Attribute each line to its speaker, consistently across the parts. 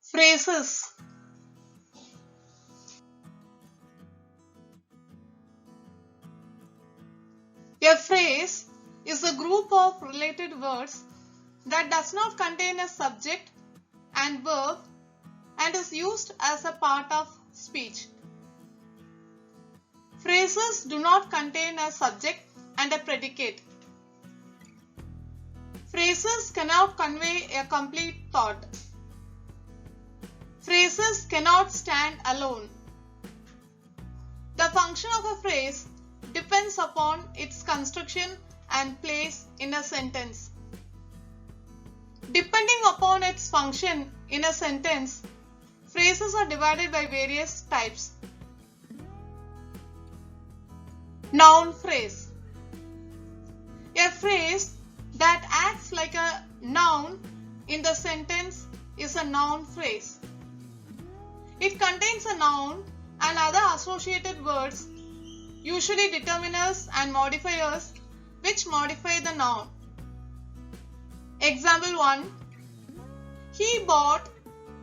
Speaker 1: Phrases. A phrase is a group of related words that does not contain a subject and verb and is used as a part of speech. Phrases do not contain a subject and a predicate. Phrases cannot convey a complete thought. Phrases cannot stand alone. The function of a phrase depends upon its construction and place in a sentence. Depending upon its function in a sentence, phrases are divided by various types. Noun phrase. A phrase that acts like a noun in the sentence is a noun phrase. It contains a noun and other associated words, usually determiners and modifiers, which modify the noun. Example 1. He bought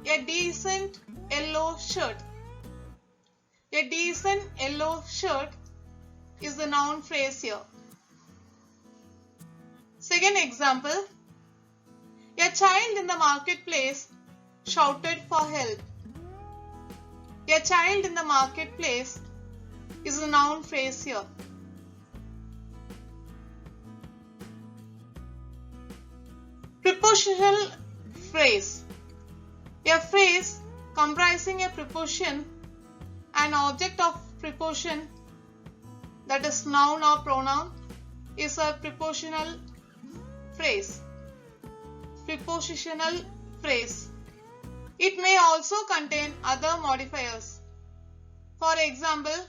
Speaker 1: a decent yellow shirt. A decent yellow shirt is the noun phrase here. Second example. A child in the marketplace shouted for help. A child in the marketplace is a noun phrase here. Prepositional phrase. A phrase comprising a preposition and object of preposition, that is noun or pronoun, is a prepositional phrase. Prepositional phrase. It may also contain other modifiers. For example,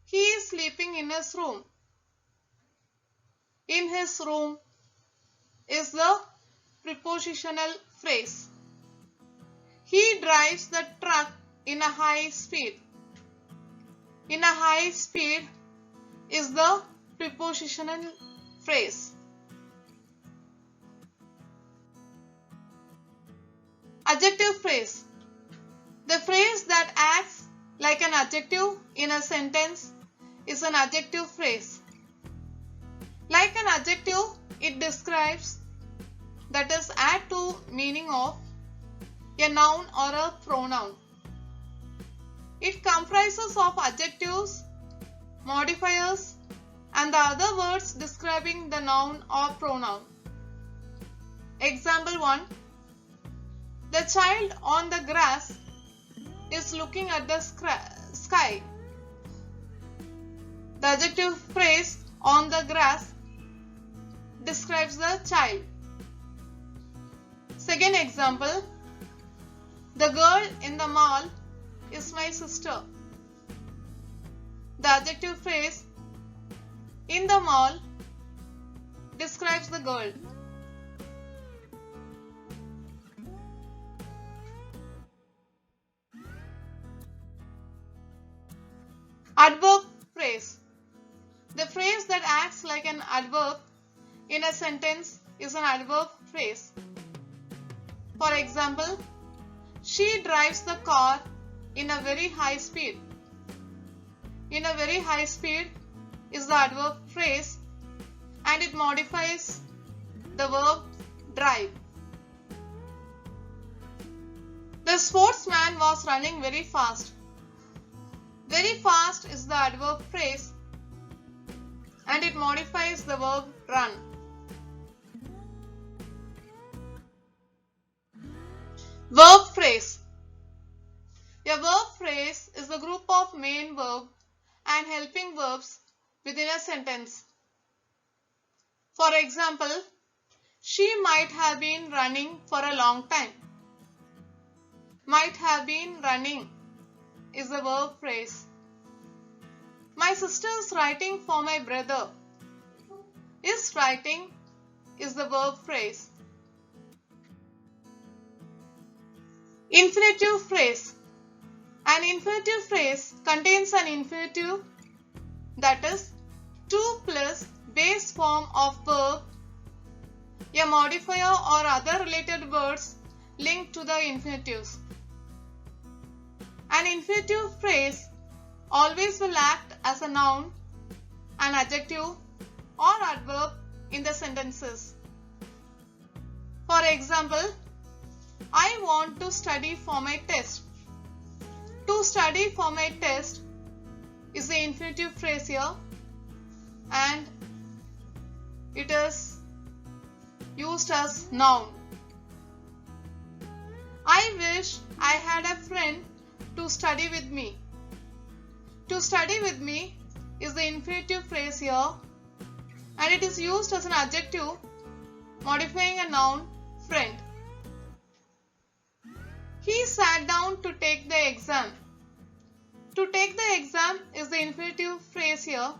Speaker 1: he is sleeping in his room. In his room is the prepositional phrase. He drives the truck in a high speed. In a high speed is the prepositional phrase. Adjective phrase. The phrase that acts like an adjective in a sentence is an adjective phrase. Like an adjective, it describes, that is, add to meaning of a noun or a pronoun. It comprises of adjectives, modifiers, and the other words describing the noun or pronoun. Example 1. The child on the grass is looking at the sky. The adjective phrase on the grass describes the child. Second example. The girl in the mall is my sister. The adjective phrase in the mall describes the girl. Adverb phrase. The phrase that acts like an adverb in a sentence is an adverb phrase. For example, she drives the car in a very high speed. In a very high speed is the adverb phrase and it modifies the verb drive. The sportsman was running very fast. Very fast is the adverb phrase and it modifies the verb run. Verb phrase. A verb phrase is a group of main verb and helping verbs within a sentence. For example, she might have been running for a long time. Might have been running is the verb phrase. My sister is writing for my brother. Is writing is the verb phrase. Infinitive phrase. An infinitive phrase contains an infinitive, that is, to plus base form of verb, a modifier or other related words linked to the infinitives. An infinitive phrase always will act as a noun, an adjective or adverb in the sentences. For example, I want to study for my test. To study for my test is the infinitive phrase here, and it is used as noun. I wish I had a friend to study with me. To study with me is the infinitive phrase here, and it is used as an adjective modifying a noun, friend. He sat down to take the exam. To take the exam is the infinitive phrase here,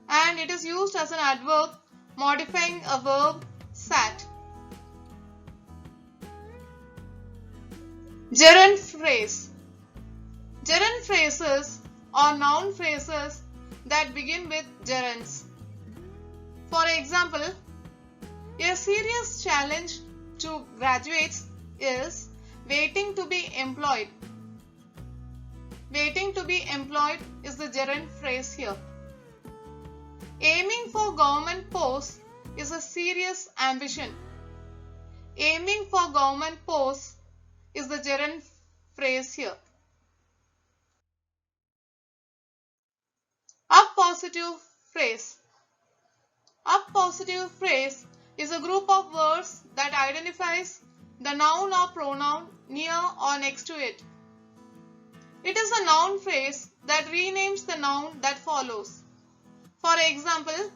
Speaker 1: and it is used as an adverb modifying a verb, sat. Gerund phrase. Gerund phrases are noun phrases that begin with gerunds. For example, a serious challenge to graduates is waiting to be employed. Waiting to be employed is the gerund phrase here. Aiming for government posts is a serious ambition. Aiming for government posts is the gerund phrase here. Appositive phrase. Appositive phrase is a group of words that identifies the noun or pronoun near or next to it. It is a noun phrase that renames the noun that follows. For example,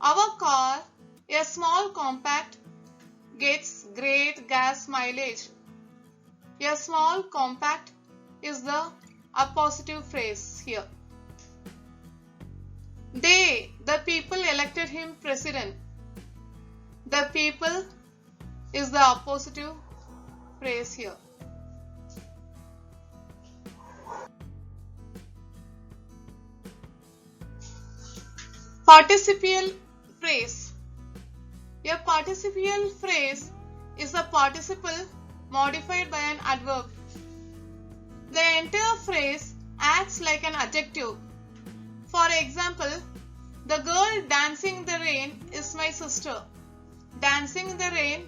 Speaker 1: our car, a small compact, gets great gas mileage. A small compact is the appositive phrase here. They, the people, elected him president. The people is the appositive phrase here. Participial phrase. A participial phrase is a participle modified by an adverb. The entire phrase acts like an adjective. For example, the girl dancing in the rain is my sister. Dancing in the rain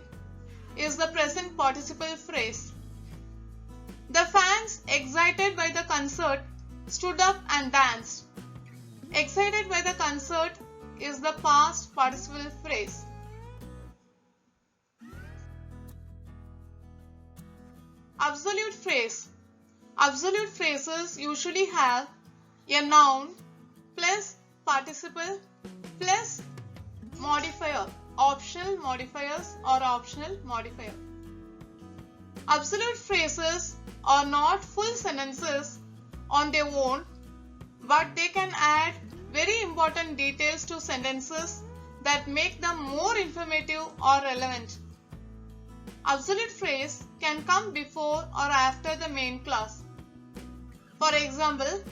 Speaker 1: is the present participle phrase. The fans, excited by the concert, stood up and danced. Excited by the concert is the past participle phrase. Absolute phrase. Absolute phrases usually have a noun plus participle plus modifier, optional modifiers or optional modifier. Absolute phrases are not full sentences on their own, but they can add very important details to sentences that make them more informative or relevant. Absolute phrase can come before or after the main clause. For example,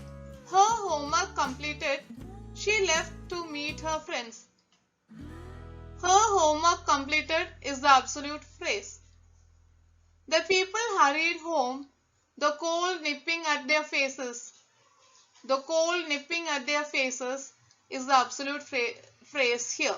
Speaker 1: her homework completed, she left to meet her friends. Her homework completed is the absolute phrase. The people hurried home, the cold nipping at their faces. The cold nipping at their faces is the absolute phrase here.